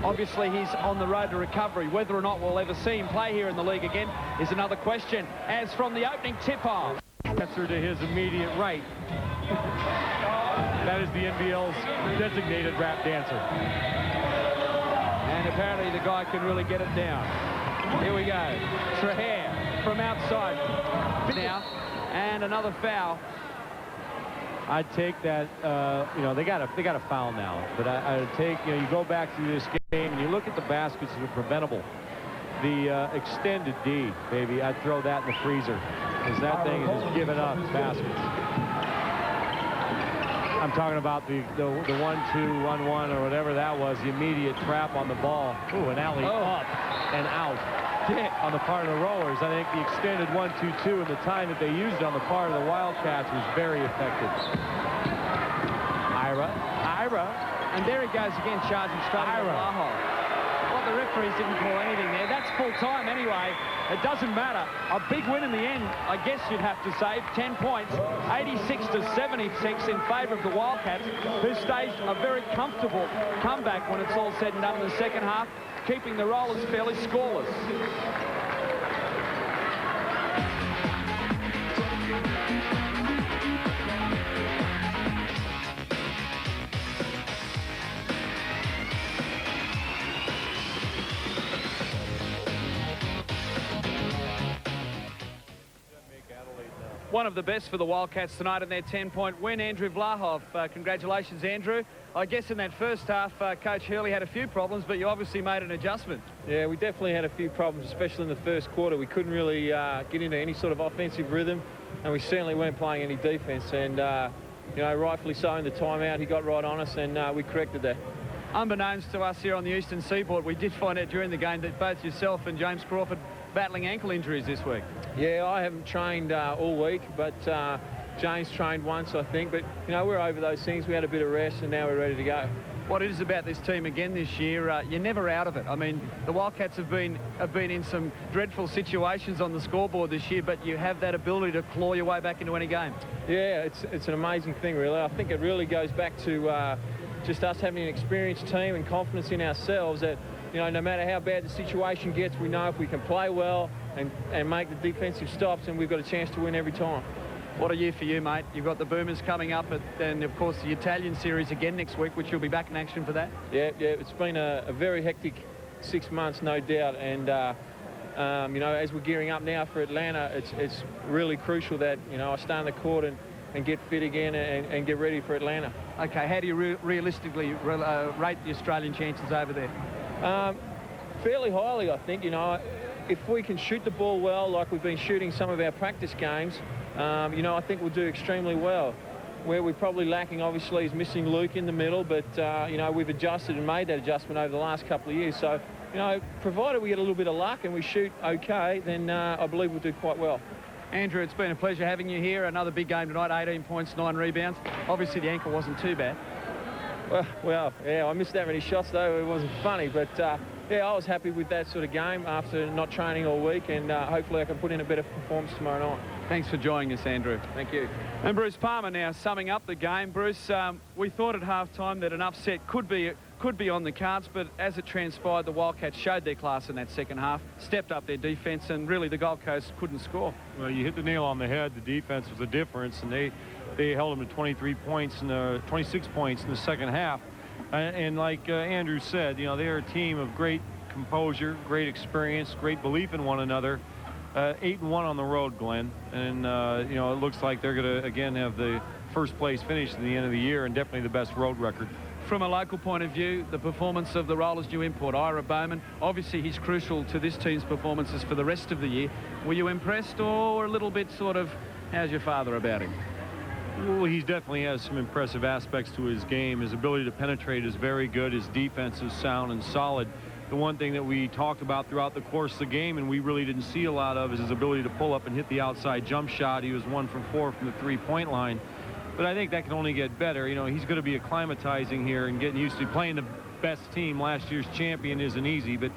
Obviously, he's on the road to recovery. Whether or not we'll ever see him play here in the league again is another question. As from the opening tip-off. Answer to his immediate right. That is the NBL's designated rap dancer. And apparently the guy can really get it down. Here we go. Traher from outside. Now, and another foul. I'd take that, you know, they got a foul now, but I'd take, you know, you go back to this game and you look at the baskets that are preventable. The extended D, baby, I'd throw that in the freezer, because that thing has given up baskets. I'm talking about the 1-2, 1-1, or whatever that was, the immediate trap on the ball. Ooh, an alley up and out. On the part of the Rollers. I think the extended 1-2-2 and the time that they used it on the part of the Wildcats was very effective. Ira. And there he goes again, charging straight at Blahoff. Well, the referees didn't call anything there. That's full time anyway. It doesn't matter. A big win in the end, I guess you'd have to say. 10 points, 86-76 in favour of the Wildcats, who staged a very comfortable comeback when it's all said and done in the second half, keeping the Rollers fairly scoreless. One of the best for the Wildcats tonight in their 10-point win. Andrew Blahoff, congratulations, Andrew. I guess in that first half, Coach Hurley had a few problems, but you obviously made an adjustment. Yeah, we definitely had a few problems, especially in the first quarter. We couldn't really get into any sort of offensive rhythm, and we certainly weren't playing any defence. And, you know, rightfully so in the timeout, he got right on us, and we corrected that. Unbeknownst to us here on the Eastern Seaboard, we did find out during the game that both yourself and James Crawford battling ankle injuries this week. Yeah, I haven't trained all week, but James trained once, I think. But, you know, we're over those things. We had a bit of rest, and now we're ready to go. What it is about this team again this year, you're never out of it. I mean, the Wildcats have been in some dreadful situations on the scoreboard this year, but you have that ability to claw your way back into any game. Yeah, it's an amazing thing, really. I think it really goes back to just us having an experienced team and confidence in ourselves that, you know, no matter how bad the situation gets, we know if we can play well and make the defensive stops, and we've got a chance to win every time. What a year for you, mate. You've got the Boomers coming up, and of course the Italian series again next week, which you'll be back in action for that. Yeah, it's been a very hectic 6 months, no doubt. And, you know, as we're gearing up now for Atlanta, it's really crucial that, you know, I stay on the court and get fit again and get ready for Atlanta. Okay, how do you realistically rate the Australian chances over there? Fairly highly, I think. You know, if we can shoot the ball well, like we've been shooting some of our practice games, you know, I think we'll do extremely well. Where we're probably lacking, obviously, is missing Luke in the middle, but, you know, we've adjusted and made that adjustment over the last couple of years. So, you know, provided we get a little bit of luck and we shoot okay, then I believe we'll do quite well. Andrew, it's been a pleasure having you here. Another big game tonight, 18 points, 9 rebounds. Obviously, the ankle wasn't too bad. Well, yeah, I missed that many shots, though. It wasn't funny, but, yeah, I was happy with that sort of game after not training all week, and hopefully I can put in a better performance tomorrow night. Thanks for joining us, Andrew. Thank you. And Bruce Palmer now summing up the game. Bruce, we thought at half-time that an upset could be on the cards, but as it transpired, the Wildcats showed their class in that second half, stepped up their defence, and really the Gold Coast couldn't score. Well, you hit the nail on the head. The defense was the difference, and they held them to 23 points and 26 points in the second half. And like Andrew said, you know, they're a team of great composure, great experience, great belief in one another. 8-1 on the road, Glenn, and you know, it looks like they're going to again have the first place finish at the end of the year, and definitely the best road record. From a local point of view, the performance of the Rollers new import, Ira Bowman, obviously he's crucial to this team's performances for the rest of the year. Were you impressed, or a little bit sort of, how's your father about him? Well, he definitely has some impressive aspects to his game. His ability to penetrate is very good. His defense is sound and solid. The one thing that we talked about throughout the course of the game, and we really didn't see a lot of, is his ability to pull up and hit the outside jump shot. He was 1 for 4 from the three-point line. But I think that can only get better. You know, he's going to be acclimatizing here and getting used to playing the best team. Last year's champion isn't easy, but